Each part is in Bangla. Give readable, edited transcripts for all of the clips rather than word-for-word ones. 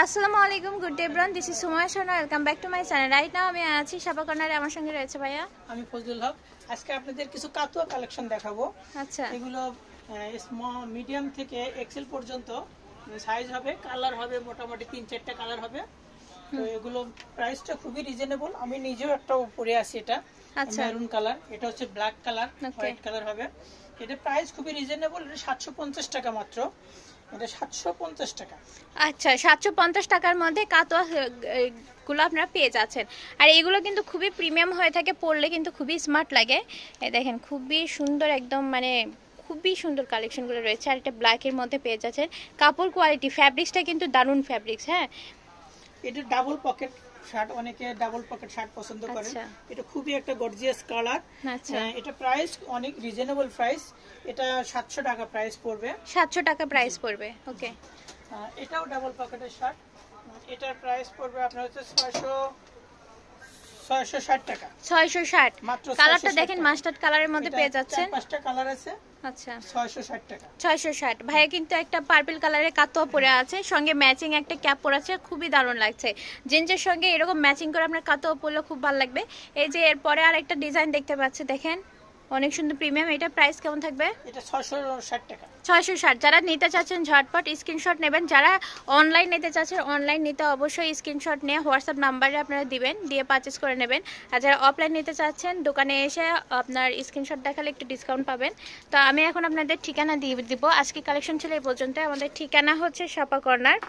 আসসালামু আলাইকুম, good day everyone, this is Sumaiya Shanu, welcome back to my channel. Right now আমি আছি শাপা কর্নারে, আমার সঙ্গে রয়েছে ভাইয়া। আমি ফজলুল হক। আজকে আপনাদের কিছু কাতুয়া কালেকশন দেখাবো। আচ্ছা, এগুলো মিডিয়াম থেকে এক্সেল পর্যন্ত সাইজ হবে, কালার হবে মোটামুটি 3-4টা কালার হবে। তো এগুলো প্রাইসটা খুবই রিজনেবল। আমি নিজেও একটা পরে আছি, এটা মেরুন কালার, এটা হচ্ছে ব্ল্যাক কালার, হোয়াইট কালার হবে। এটা প্রাইস খুবই রিজনেবল, এটা 750 টাকা মাত্র। এটা 750 টাকা। আচ্ছা, 750 টাকার মধ্যে কাতোয়া গুলো আপনারা পেয়ে যাচ্ছেন। আর এগুলো কিন্তু খুবই প্রিমিয়াম হয়ে থাকে, পরলে কিন্তু খুবই স্মার্ট লাগে। এই দেখেন খুবই সুন্দর, একদম মানে খুবই সুন্দর কালেকশনগুলো রয়েছে। আর এটা ব্ল্যাকের মধ্যে পেয়ে যাচ্ছেন। কাপড় কোয়ালিটি, ফ্যাব্রিক্সটা কিন্তু দারুণ ফ্যাব্রিক্স। হ্যাঁ, এটা ডাবল পকেট শার্ট, অনেকে ডাবল পকেট শার্ট পছন্দ করে। এটা খুবই একটা গর্জিয়াস কালার। আচ্ছা, এটা প্রাইস অনেক রিজনেবল প্রাইস। এটা 700 টাকা প্রাইস পড়বে। 700 টাকা প্রাইস পড়বে। ওকে, এটাও ডাবল পকেটের শার্ট। এটার প্রাইস পড়বে আপনার হচ্ছে 660 টাকা। 660 মাত্র। কালারটা দেখেন মাস্টার্ড কালারের মধ্যে পেয়ে যাচ্ছেন। 4-5টা কালার আছে। আচ্ছা, 660 টাকা। 660। ভাইয়া কিন্তু একটা পার্পল কালারের কাতোয়া পরে আছে, সঙ্গে ম্যাচিং একটা ক্যাপ পরে আছে, খুবই দারুণ লাগছে। জিন্সের সঙ্গে এরকম ম্যাচিং করে আপনার কাতোয়া পরলে খুব ভালো লাগবে। এই যে এরপরে আর একটা ডিজাইন দেখতে পাচ্ছি, দেখেন অনেক সুন্দর প্রিমিয়াম। এটা প্রাইস কেমন থাকবে? এটা 660 টাকা। 660। যারা নিতে চাচ্ছেন ঝটপট স্ক্রিনশট নেবেন। যারা অনলাইন নিতে চাচ্ছেন, অনলাইন নিতে অবশ্যই স্ক্রিনশট নিয়ে হোয়াটসঅ্যাপ নাম্বারে আপনারা দিবেন, দিয়ে পারচেস করে নেবেন। আর যারা অফলাইন নিতে চাচ্ছেন, দোকানে এসে আপনার স্ক্রিনশট দেখালে একটু ডিসকাউন্ট পাবেন। তো আমি এখন আপনাদের ঠিকানা দিয়ে দিব। আজকে কালেকশন ছিল এই পর্যন্ত। আমাদের ঠিকানা হচ্ছে শাপা কর্নার,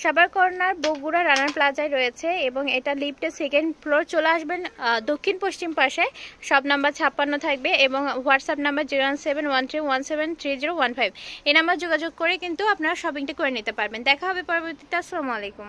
শাপা কর্নার বগুড়া রানার প্লাজায় রয়েছে, এবং এটা লিফটের 2nd ফ্লোর। চলে আসবেন দক্ষিণ পশ্চিম পাশে, সব নাম্বার 56 থাকবে, এবং হোয়াটসঅ্যাপ নাম্বার 01713173015। এই নাম্বার যোগাযোগ করে কিন্তু আপনারা শপিংটা করে নিতে পারবেন। দেখা হবে পরবর্তীতে। আসসালামু আলাইকুম।